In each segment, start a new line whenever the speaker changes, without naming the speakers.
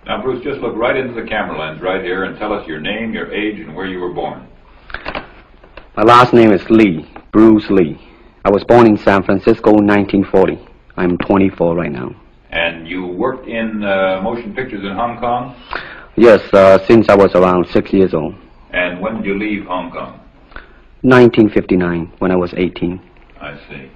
Now, Bruce, just look right into the camera lens right here and tell us your name, your age, and where you were born.
My last name is Lee, Bruce Lee. I was born in San Francisco in 1940. I'm 24 right now.
And you worked in motion pictures in Hong Kong?
Yes, since I was around 6 years old.
And when did you leave Hong Kong?
1959, when I was 18.
I see.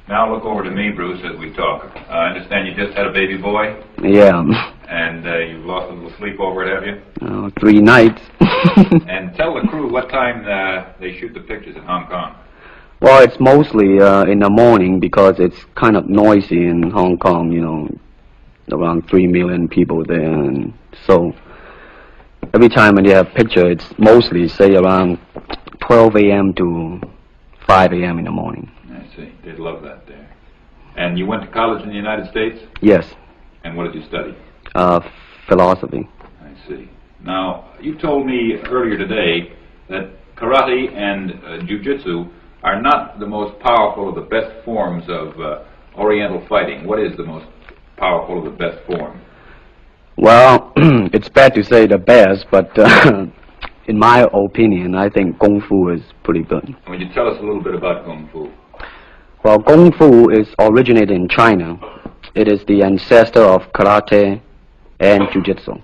Now look over to me, Bruce, as we talk. I understand you just had a baby boy?
Yeah.
And you've lost a little sleep over it, have you?
3 nights.
And tell the crew what time they shoot the pictures in Hong Kong.
Well, it's mostly in the morning because it's kind of noisy in Hong Kong, you know, around 3 million people there. And so every time when you have a picture, it's mostly, say, around 12 a.m. to 5 a.m. in the morning.
I see. They'd love that there. And you went to college in the United States?
Yes.
And what did you study?
Philosophy.
I see. Now, you told me earlier today that karate and jiu-jitsu are not the most powerful of the best forms of Oriental fighting. What is the most powerful of the best form?
Well, it's bad to say the best, but in my opinion, I think Kung Fu is pretty good.
Would you tell us a little bit about Kung Fu?
Well, Kung Fu is originated in China. It is the ancestor of karate and jiu-jitsu.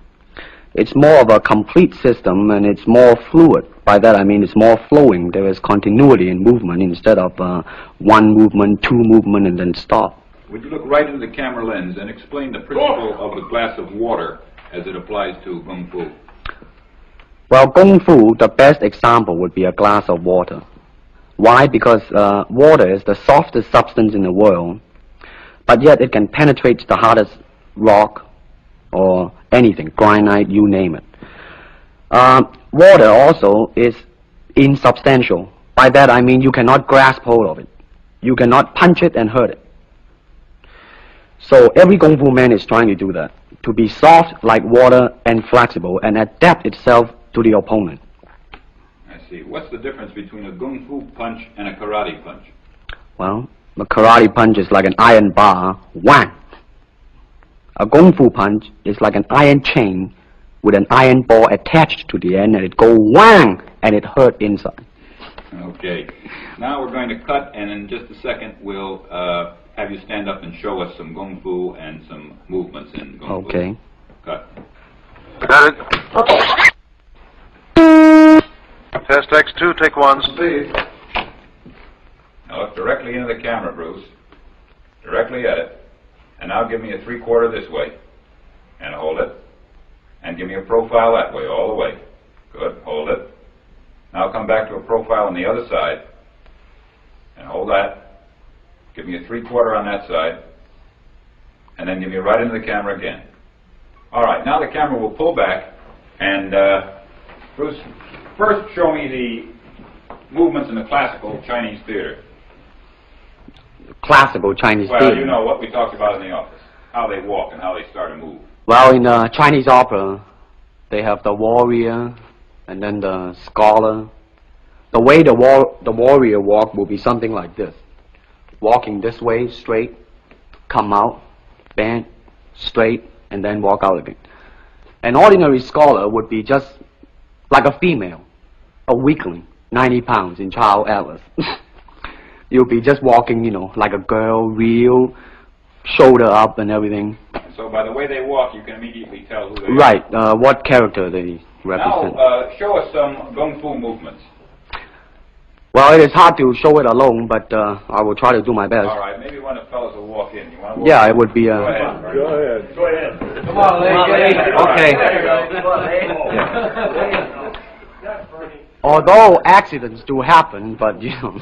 It's more of a complete system, and it's more fluid. By that I mean it's more flowing. There is continuity in movement instead of one movement, two movement, and then stop.
Would you look right into the camera lens and explain the principle of the glass of water as it applies to Kung Fu?
Well, Kung Fu, the best example would be a glass of water. Why? Because water is the softest substance in the world, but yet it can penetrate the hardest rock or anything, granite, you name it. Water also is insubstantial. By that I mean you cannot grasp hold of it. You cannot punch it and hurt it. So every Kung Fu man is trying to do that, to be soft like water and flexible and adapt itself to the opponent.
I see. What's the difference between a Kung Fu punch and a karate punch?
Well, a karate punch is like an iron bar, whang. A Kung Fu punch is like an iron chain with an iron ball attached to the end, and it go whang, and it hurt inside.
Okay. Now we're going to cut, and in just a second we'll have you stand up and show us some Kung Fu and some movements in Kung Fu.
Okay.
Cut.
Got it. Test X2, take 1, speed.
Now look directly into the camera, Bruce. Directly at it. And now give me a 3/4 this way. And hold it. And give me a profile that way, all the way. Good. Hold it. Now come back to a profile on the other side. And hold that. Give me a 3/4 on that side. And then give me right into the camera again. All right. Now the camera will pull back. And Bruce, first show me the movements in the classical Chinese theater.
Classical Chinese
Well,
theater.
you know what we talked about in the office. How they walk and how they start to move.
Well, in Chinese opera, they have the warrior and then the scholar. The way the warrior walk will be something like this. Walking this way, straight, come out, bend, straight, and then walk out again. An ordinary scholar would be just like a female, a weakling, 90 pounds in Child Atlas. You'll be just walking, you know, like a girl, real, shoulder up and everything.
So by the way they walk, you can immediately tell who they are.
Right, what character they represent.
Now, show us some Kung Fu movements.
Well, it is hard to show it alone, but I will try to do my best.
All right, maybe one of the fellows will walk in. You want to walk
Yeah,
in?
it would be...
Go ahead.
Go ahead.
Come on, lady.
Okay.
There you go.
Although accidents do happen, but, you know...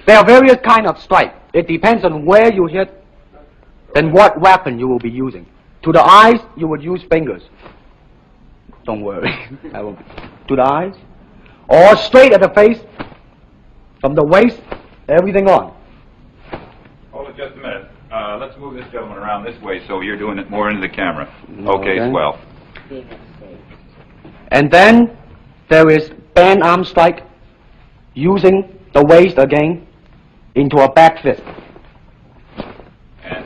There are various kind of strike. It depends on where you hit, then what weapon you will be using. To the eyes, you would use fingers. Don't worry. To the eyes. Or straight at the face, from the waist, everything on.
Hold it just a minute. Let's move this gentleman around this way so you're doing it more into the camera. Okay, swell.
And then there is band arm strike, using the waist again into a back fist.
And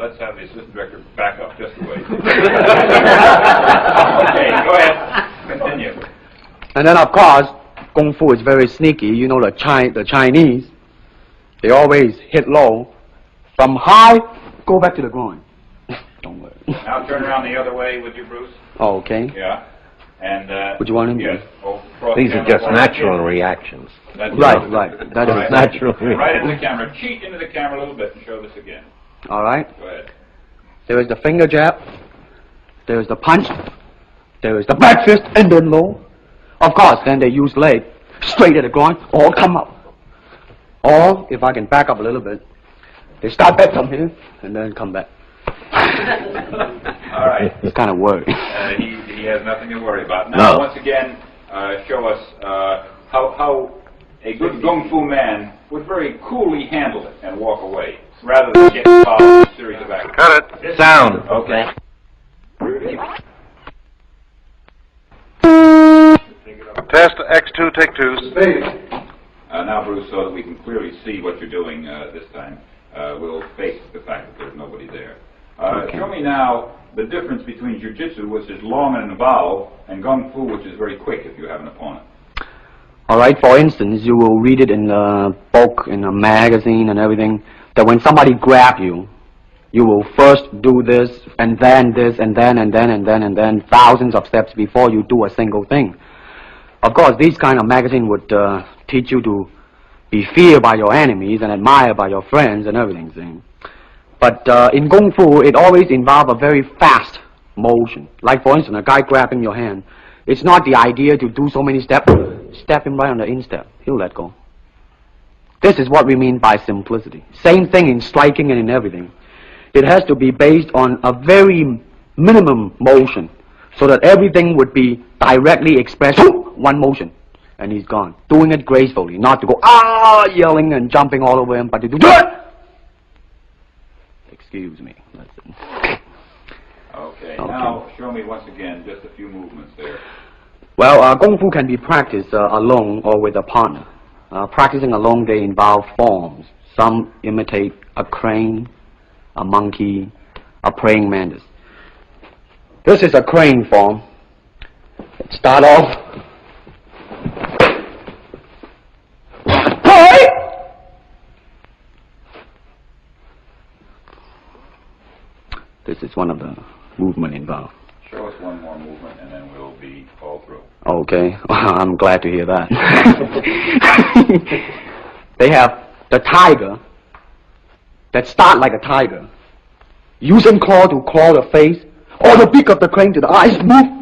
let's have the assistant director back up just a way. Okay, go ahead. Continue.
And then, of course, Kung Fu is very sneaky. You know, the Chinese, they always hit low. From high, go back to the groin. Don't worry.
Now turn around the other way, would you, Bruce?
Oh, okay.
Yeah. And,
Would you want him to?
yes. Cross
These are
camera
just
forward.
natural reactions.
That's
Right. That
All
is
right.
natural.
Right into the camera. Cheat into the camera a little bit and show this again.
All right.
Go ahead.
There is the finger jab. There is the punch. There is the back fist and then low. Of course, then they use leg straight at the groin or come up. Or, if I can back up a little bit, they start back from here and then come back.
All right.
It's kind of worried.
He has nothing to worry about. Now,
No.
once again, show us how a good Kung Fu man would very coolly handle it and walk away, rather than get involved in a series of actions.
Cut it.
Sound.
Okay.
Test X2, take 2. Speed.
Now, Bruce, so that we can clearly see what you're doing this time, we'll face the fact that there's nobody there.
Okay.
Show me now the difference between Jiu-Jitsu, which is long and involved, and Kung Fu, which is very quick if you have an opponent.
All right, for instance, you will read it in a book, in a magazine and everything, that when somebody grab you, you will first do this, and then this, and then, thousands of steps before you do a single thing. Of course, these kind of magazine would teach you to be feared by your enemies and admired by your friends and everything. See? But in Kung Fu, it always involves a very fast motion. Like, for instance, a guy grabbing your hand. It's not the idea to do so many steps. Step him right on the instep. He'll let go. This is what we mean by simplicity. Same thing in striking and in everything. It has to be based on a very minimum motion so that everything would be directly expressed. One motion. And he's gone. Doing it gracefully. Not to go, yelling and jumping all over him, but to do it. Excuse me. That's it.
Okay. Now, show me once again just a few movements there.
Well, Kung Fu can be practiced alone or with a partner. Practicing alone, they involve forms. Some imitate a crane, a monkey, a praying mantis. This is a crane form. Start off. This is one of the movement involved.
Show us one more movement, and then we'll be all through.
Okay, I'm glad to hear that. They have the tiger that start like a tiger, using claw to claw the face, or the beak of the crane to the eyes move.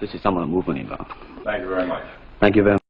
This is some of the movement involved.
Thank you very much.
Thank you very much.